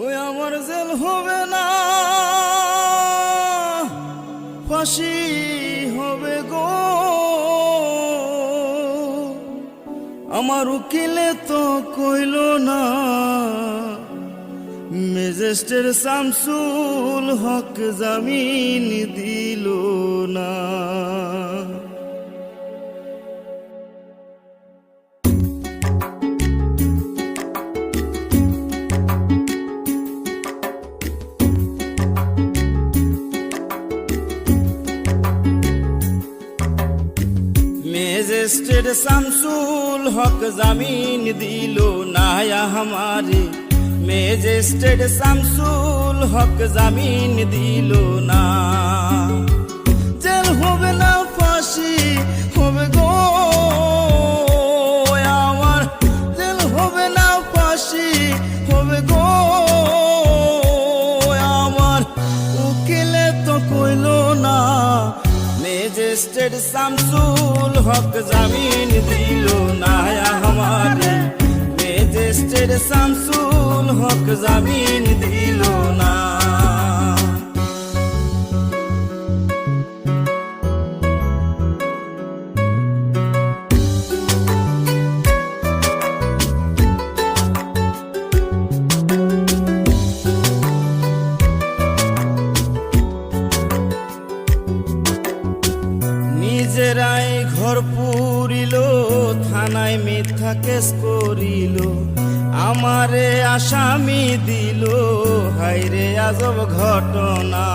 ওই আমার জেল হবে না, ফাঁসি হবে গো। আমার উকিলে তো কইল না, ম্যাজিস্ট্রেট শামসুল হক জামিন দিল না। ম্যাজিস্ট্রেট শামসুল হক জামিন দিল না हमारे, ম্যাজিস্ট্রেট শামসুল হক জামিন দিল না। জেল হবে না, ফাঁসি হবে গো আমার, জেল হবে না, ফাঁসি হবে গো আমার। উকিলে তো কইল না, ম্যাজিস্ট্রেট শামসুল হক জামিন দিল না हमारे, ম্যাজিস্ট্রেট শামসুল হক জামিন দিল না। নিজেরাই ঘর পুরিল, থানায় মিথ্যা কেস করিল, আমারে আসামি দিল, হায়রে আজব ঘটনা।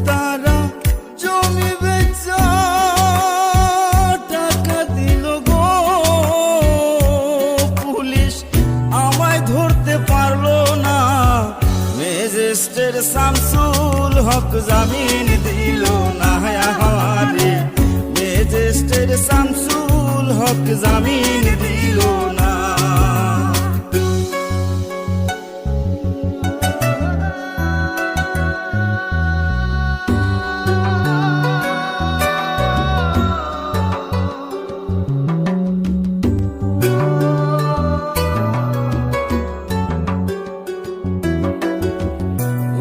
তারা জমি বেচা টাকা দিল গো, পুলিশ আমায় ধরতে পারলো না। ম্যাজিস্ট্রেট শামসুল হক জামিন দিল না हमारे, ম্যাজিস্ট্রেট শামসুল হক জামিন দিল না।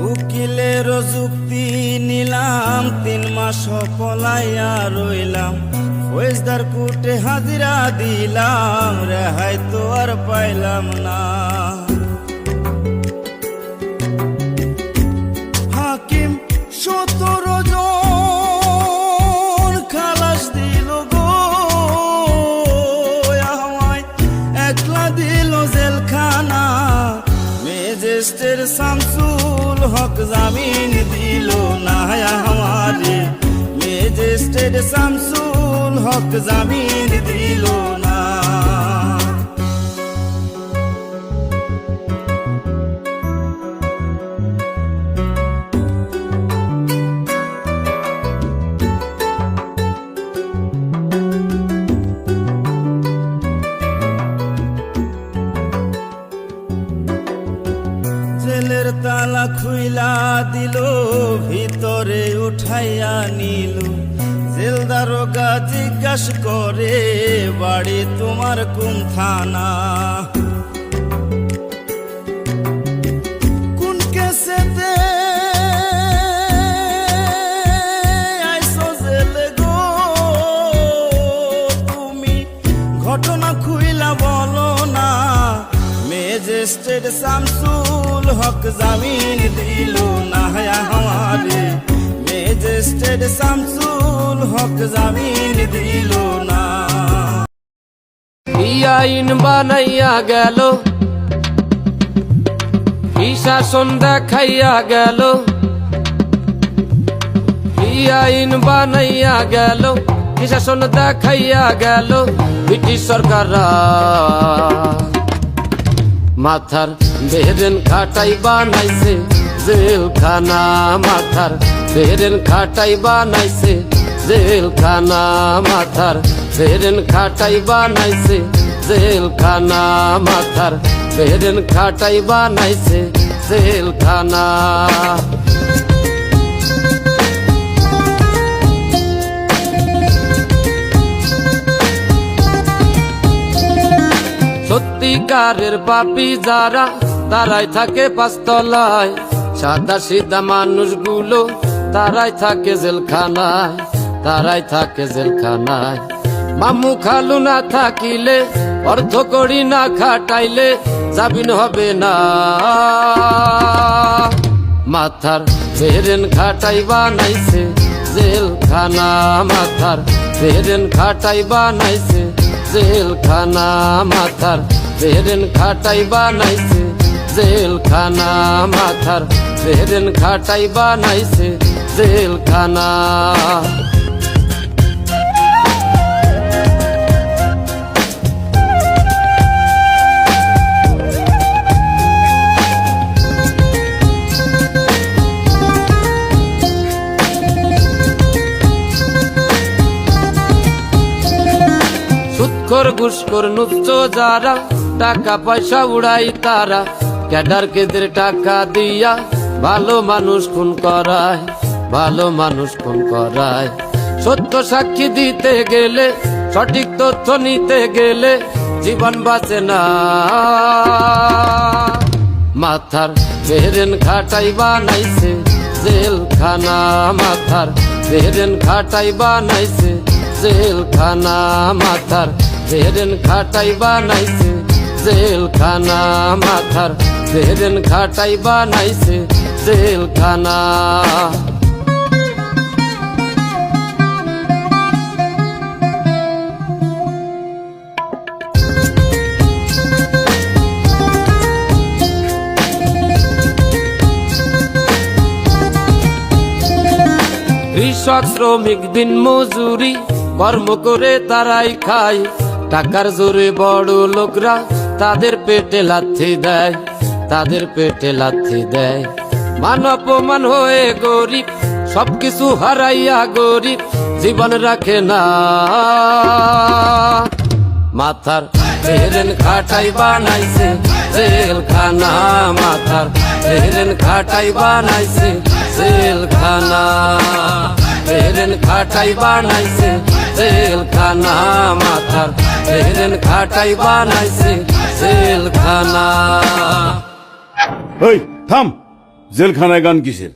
উকিলের যুক্তি নিলাম, 3 মাস পলাইয়া রইলাম, ফৌজদার কোর্টে হাজিরা দিলাম, রেহাই তো আর পাইলাম না। হাকিম 17 জন খালাস দিল গো আমায়, একলা দিল জেলখানা। ম্যাজিস্ট্রেট শামসুল হক জামিন দিল না हमारे, ম্যাজিস্ট্রেট শামসুল হক জামিন দিল না। জেলের তালা খুইলা দিল, ভিতরে উঠাইয়া নিল, জেল দারোগা জিজ্ঞাস করে, বাড়ি তোমার কোন থানা? কোন কেসেতে আইসো জেলে গো তুমি, ঘটনা খুইলা বলো না। ম্যাজিস্ট্রেট শামসুল হক জামিন দিল না हमारे, ম্যাজিস্ট্রেট শামসুল হক জামিন দিল না। আইন বানাইয়া গেল, শাসন দেখাইয়া গেল, আইন বানাইয়া গেল, শাসন দেখাইয়া গেল। ব্রিটিশ সরকার মাথার বেরেন খাটাই বানাইছে জেলখানা, মাথার বেরেন খাটাই বানাইছে জেলখানা, মাথার বেরেন খাটাই বানাইছে জেলখানা, মাথার বেরেন খাটাই বানাইছে জেলখানা। সত্যিকারের পাপী যারা তারাই থাকে পাঁচতলায়, সাদা সিধা মানুষগুলো তারাই থাকে জেলখানায়, তারাই থাকে জেলখানায়। মামু খালু না থাকিলে, অর্থ করি না খাটাইলে জামিন হবে না। মাথার বেরেন খাটাই বানাইছে জেলখানা, মাথার বেরেন খাটাই বানাইছে জেলখানা, মাথার বেরেন খাটাই বানাইছে জেলখানা, মাথার বেরেন খাটাই বানাইছে জেলখানা। সুৎখোর ঘুষখোর নুচ্চ যারা, টাকা পয়সা উড়াই তারা, ক্যাডার কেদের টাকা দিয়া ভালো মানুষ খুন করায়, ভালো মানুষ খুন করায়। সত্য সাক্ষী দিতে গেলে, সঠিক তথ্য নিতে গেলে জীবন বাঁচে না। মাথার বেরেন খাটাই বানাইছে জেলখানা, মাথার বেরেন খাটাই বানাইছে জেলখানা, মাথার বেরেন খাটাই বানাইছে জেলখানা, মাথার বেরেন খাটাই বানাইছে জেলখানা। কৃষক শ্রমিক দিন মজুরি কর্ম করে তারাই খায়, টাকার জোরে বড় লোকরা তাদের পেটে লাথি দেয়, তাদের পেটে লাথি দেয়। মান অপমান হয়ে গরিব, সবকিছু হারাইয়া গরিব জীবন রাখে না। মাথার বেরেন খাটাই বানাইছে জেলখানা, মাথার বেরেন খাটাই বানাইছে জেলখানা, বেরেন খাটাই বানাইছে জেলখানা, মাথার বেরেন খাটাই বানাইছে জেলখানা। এই থাম, জেলখানায় গান কিসের?